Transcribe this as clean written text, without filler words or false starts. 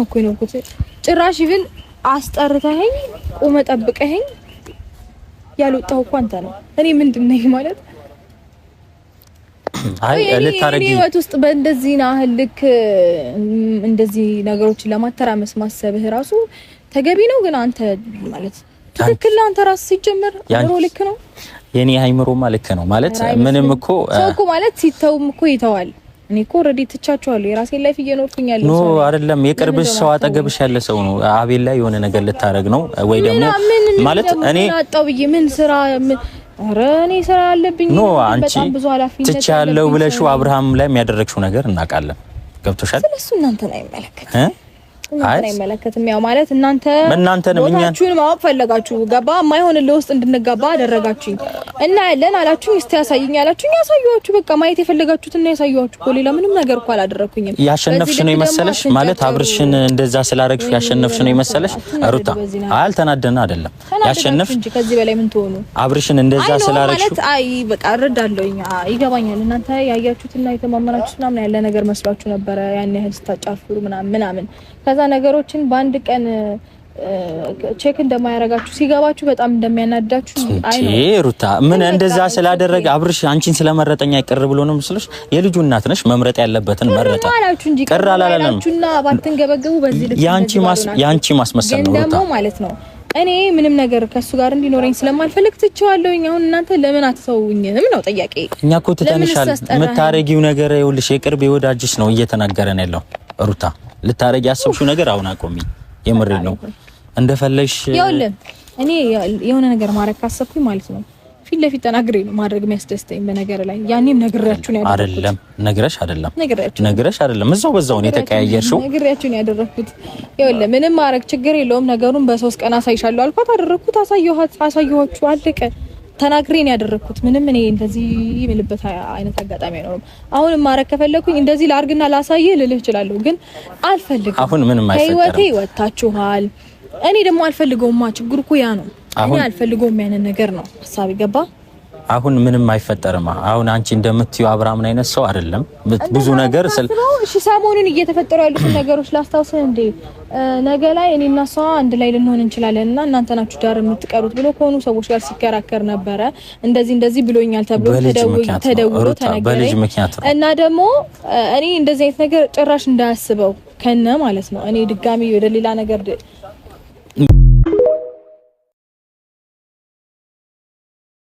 እኮ ነው እኮ ጭራሽ ይብን አስጠርተኸኝ ቆመ ጠብቀኸኝ ያልወጣው እኮ አንተ ነው። እኔ ምንድነው ማለት አይ ለታረጊ ህይወት ውስጥ በእንደዚህ ናህል ልክ እንደዚህ ነገሮችን ለማተራመስ ማሰብህ ራሱ ተገቢ ነው። ግን አንተ ማለት ትክክል ነው። አንተ ራስህ ሲጀመር አምሮ ልክ ነው። የኔ አይምሮማ ልክ ነው ማለት ምንም እኮ ሰው እኮ ማለት ሲተውም እኮ ይተዋል። እኔ እኮ ኦሬዲ ትቻቸዋለሁ የራሴን ላይፍ እየኖርኩኝ ያለው ነው አይደለም። የቅርብሽ ሰው አጠገብሽ ያለ ሰው ነው አቤል ላይ የሆነ ነገር ልታረግ ነው ወይ ደግሞ ማለት እኔ አጣው ብዬ ምን ስራ ኧረ እኔ ስራ አለብኝ በጣም ብዙ ኃላፊነት ትቻለው ብለሽው አብርሃም ላይ የሚያደርግሽው ነገር እናውቃለን። ገብቶሻል? ስለሱ እናንተ ላይ አይመለከትም ያው ማለት እናንተንም እኛን ማወቅ ፈለጋችሁ ገባ የማይሆንልህ ውስጥ እንድንጋባ አደረጋችሁኝ እና ያለን አላችሁኝ እስቲ ያሳይኝ አላችሁኝ ያሳየኋችሁ በቃ ማየት የፈለጋችሁትና ያሳየኋችሁ እኮ ሌላ ምንም ነገር እኮ አላደረኩኝም። ያሸነፍሽ ነው የመሰለሽ ማለት አብርሽን እንደዛ ስላረግሽ ያሸነፍሽ ነው የመሰለሽ ሩታ አልተናደና አይደለም ያሸነፍሽ እንጂ ከዚህ በላይ ምን ትሆኑ አብርሽን እንደዛ ስላረግሽ ማለት አይ በቃ እረዳለሁኝ ይገባኛል። እናንተ ያያችሁትና የተማመናችሁት ምናምን ያለ ነገር መስሏችሁ ነበረ ያን ያህል ስታጫፍሩ ምናምን ከዛ ነገሮችን በአንድ ቀን ቼክ እንደማያረጋችሁ ሲገባችሁ በጣም እንደሚያናዳችሁ አይ ነው ሩታ ምን እንደዛ ስላደረገ አብርሽ አንቺን ስለመረጠኛ ይቀር ብሎ ነው መስሎሽ? የልጁ እናት ነሽ መምረጥ ያለበትን መረጣ ቀር አላላችሁና ባትንገበገቡ በዚህ ልክ ያንቺ ማስመሰል ነው ሩታ ደግሞ ማለት ነው። እኔ ምንም ነገር ከሱ ጋር እንዲኖረኝ ስለማልፈልግ ትቼዋለሁኝ። አሁን እናንተ ለምን አትተውኝም ነው ጥያቄ። እኛ እኮ ትተንሻል። የምታረጊው ነገር ይኸውልሽ የቅርብ የወዳጅሽ ነው እየተናገረን ያለው ሩታ ልታረጊ ያሰብሽው ነገር አሁን አቆሚ። የምሬ ነው እንደፈለሽ ይኸውልህ እኔ የሆነ ነገር ማድረግ ካሰብኩኝ ማለት ነው ፊት ለፊት ተናግሬ ነው ማድረግ የሚያስደስተኝ በነገር ላይ ያኔም ነግሬያችሁ ነው ያደረኩት። አይደለም ነግረሽ አይደለም እዛው በዛው ነው የተቀያየርሽው። ነግሬያችሁ ነው ያደረኩት። ይኸውልህ ምንም ማድረግ ችግር የለውም ነገሩን በ3 ቀን አሳይሻለሁ አልኳት አደረኩት። አሳየኋችሁ አለቀ። ተናግሬ ነው ያደረኩት። ምንም እኔ እንደዚህ የምልበት አይነት አጋጣሚ አይኖርም። አሁን ማረክ ከፈለኩኝ እንደዚህ ላርግና ላሳየ ልልህ እችላለሁ ግን አልፈልግም። አሁን ምንም አይፈጠርም። ህይወቴ ወጣችኋል። እኔ ደግሞ አልፈልገውማ። ችግሩ እኮ ያ ነው። እኔ አልፈልገውም ያንን ነገር ነው ሐሳብ ይገባ። አሁን ምንም አይፈጠርም። አሁን አንቺ እንደምትዩ አብርሃም አይነት ሰው አይደለም። ብዙ ነገር እሺ ሰሞኑን እየተፈጠሩ ያሉት ነገሮች ላስታውስህ እንዴ ነገ ላይ እኔና እሷ አንድ ላይ ልንሆን እንችላለንና እናንተ ናችሁ ዳር የምትቀሩት ብሎ ከሆኑ ሰዎች ጋር ሲከራከር ነበረ። እንደዚህ ብሎኛል ተብሎ ተደውሎ ተነገረኝ እና ደግሞ እኔ እንደዚህ አይነት ነገር ጭራሽ እንዳያስበው ከነ ማለት ነው እኔ ድጋሚ ወደ ሌላ ነገር